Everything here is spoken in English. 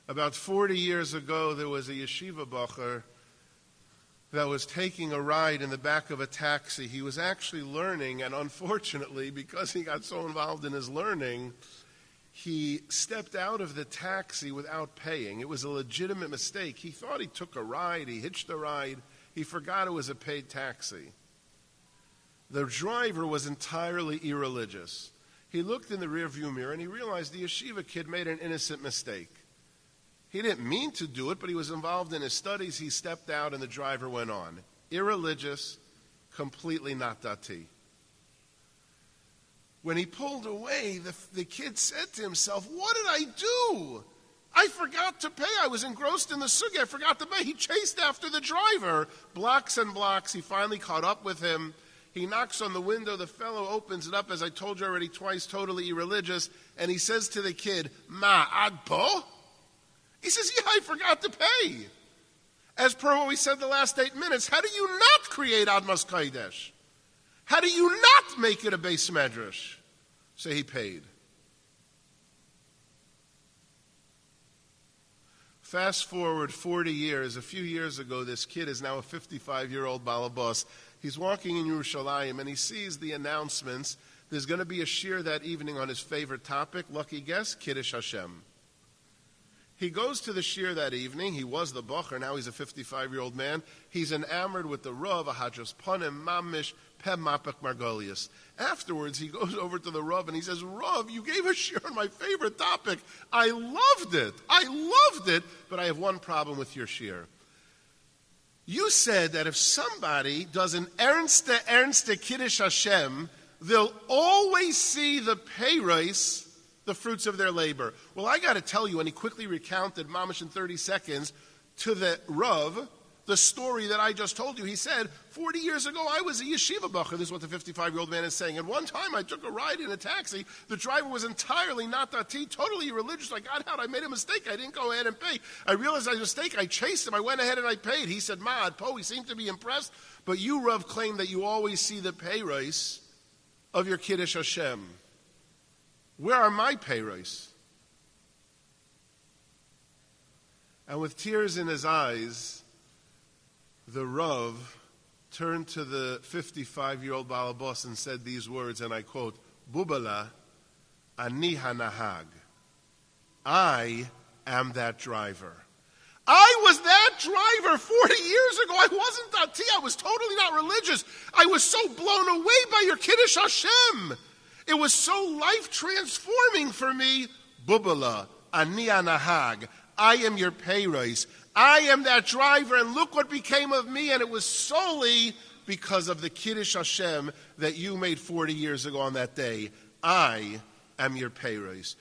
About 40 years ago, there was a yeshiva bacher that was taking a ride in the back of a taxi. He was actually learning, and unfortunately, because he got so involved in his learning, he stepped out of the taxi without paying. It was a legitimate mistake. He thought he took a ride, he hitched a ride, he forgot it was a paid taxi. The driver was entirely irreligious. He looked in the rearview mirror and he realized the yeshiva kid made an innocent mistake. He didn't mean to do it, but he was involved in his studies. He stepped out and the driver went on. Irreligious, completely not dati. When he pulled away, the kid said to himself, "What did I do? I forgot to pay. I was engrossed in the sugi. I forgot to pay." He chased after the driver, blocks and blocks. He finally caught up with him. He knocks on the window. The fellow opens it up, as I told you already twice, totally irreligious. And he says to the kid, "Ma, ad po?" He says, "Yeah, I forgot to pay." As per what we said the last 8 minutes, how do you not create Admas Kodesh? How do you not make it a Beis Medrash? So he paid. Fast forward 40 years. A few years ago, this kid is now a 55-year-old balabas. He's walking in Yerushalayim, and he sees the announcements. There's going to be a shir that evening on his favorite topic. Lucky guess, Kiddush Hashem. He goes to the shir that evening. He was the bacher. Now he's a 55-year-old man. He's enamored with the Rav, Ahadros Panim, Mamish, Pem Mapach Margolius. Afterwards, he goes over to the Rav and he says, "Rav, you gave a shir on my favorite topic. I loved it, but I have one problem with your shir. You said that if somebody does an ernste Kiddush Hashem, they'll always see the peiros, the fruits of their labor." Well, I got to tell you, and he quickly recounted, mamish in 30 seconds, to the Rav, the story that I just told you. He said, 40 years ago, I was a yeshiva bacher. This is what the 55-year-old man is saying. And one time, I took a ride in a taxi. The driver was entirely not dati, totally irreligious. I got out. I made a mistake. I didn't go ahead and pay. I realized I made a mistake. I chased him. I went ahead and I paid. He said, "Ma'ad po." He seemed to be impressed. But you, Rav, claim that you always see the peiros of your Kiddush Hashem. Where are my peiros? And with tears in his eyes, the Rav turned to the 55-year-old balabos and said these words, and I quote, "Bubala, ani hanahag." I am that driver. I was that driver 40 years ago. I wasn't dati. I was totally not religious. I was so blown away by your Kiddush Hashem. It was so life-transforming for me. Bubala, ani hanahag. I am your peiros. I am that driver, and look what became of me, and it was solely because of the Kiddush Hashem that you made 40 years ago on that day. I am your peiros.